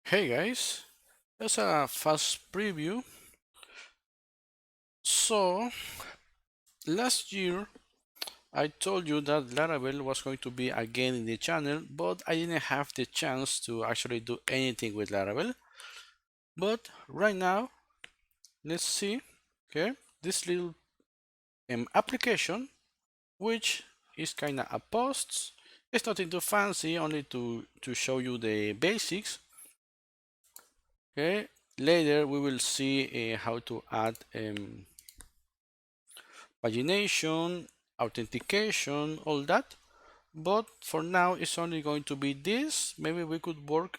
Hey guys, that's a fast preview. So, last year I told you that Laravel was going to be again in the channel, but I didn't have the chance to actually do anything with Laravel. But right now, let's see, okay, this little application, which is kind of a post. It's nothing too fancy, only to show you the basics. Okay, later we will see how to add pagination, authentication, all that. But for now, it's only going to be this. Maybe we could work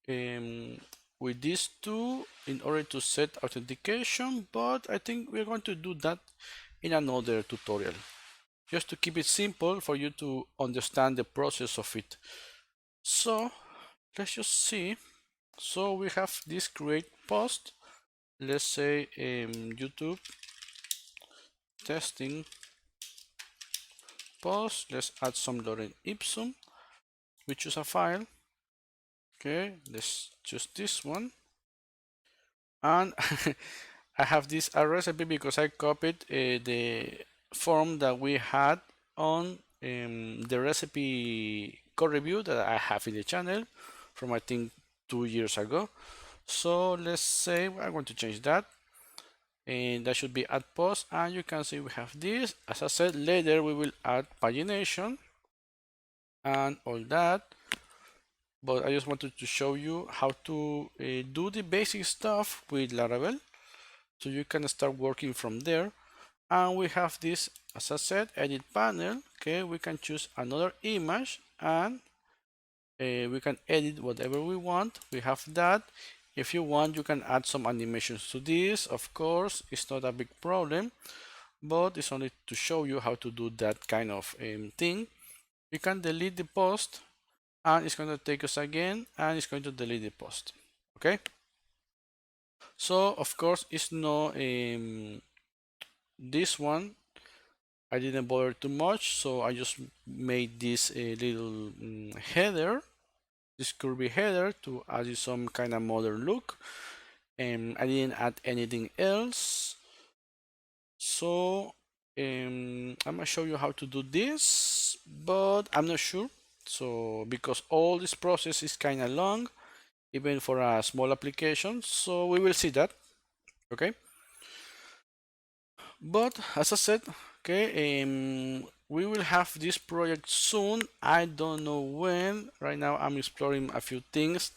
with these two in order to set authentication, but I think we're going to do that in another tutorial. Just to keep it simple for you to understand the process of it. So let's just see. So we have this create post. Let's say YouTube testing post. Let's add some lorem ipsum. We choose a file. Okay, let's choose this one. And I have this a recipe because I copied the form that we had on the recipe code review that I have in the channel from I think 2 years ago. So let's say I'm going to change that, and that should be add post, and you can see we have this. As I said, later we will add pagination and all that, but I just wanted to show you how to do the basic stuff with Laravel so you can start working from there. And we have this, as I said, edit panel. Okay, we can choose another image and we can edit whatever we want. We have that. If you want, you can add some animations to this. Of course, it's not a big problem, but it's only to show you how to do that kind of thing. You can delete the post and it's going to take us again and it's going to delete the post. Okay, so of course it's no this one I didn't bother too much, so I just made this little header, this curvy header to add you some kind of modern look, and I didn't add anything else. So I'm gonna show you how to do this, but I'm not sure. So because all this process is kind of long, even for a small application, so we will see that. Okay, but as I said, okay, we will have this project soon. I don't know when. Right now, I'm exploring a few things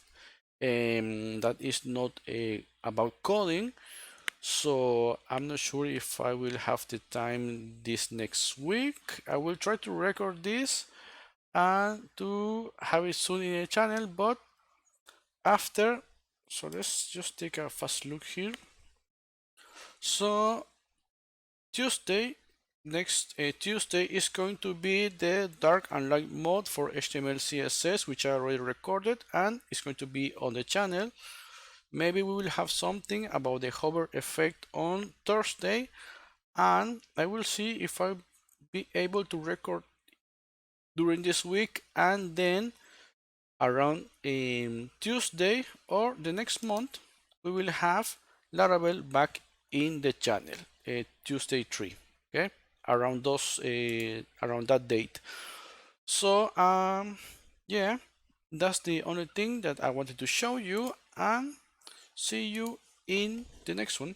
that is not about coding. So I'm not sure if I will have the time this next week. I will try to record this and to have it soon in the channel, but after. So let's just take a fast look here. So Tuesday, next Tuesday is going to be the dark and light mode for HTML CSS, which I already recorded and it's going to be on the channel. Maybe we will have something about the hover effect on Thursday, and I will see if I'll be able to record during this week, and then around Tuesday or the next month we will have Laravel back in the channel, Tuesday 3, okay, around those around that date. So yeah, that's the only thing that I wanted to show you, and see you in the next one.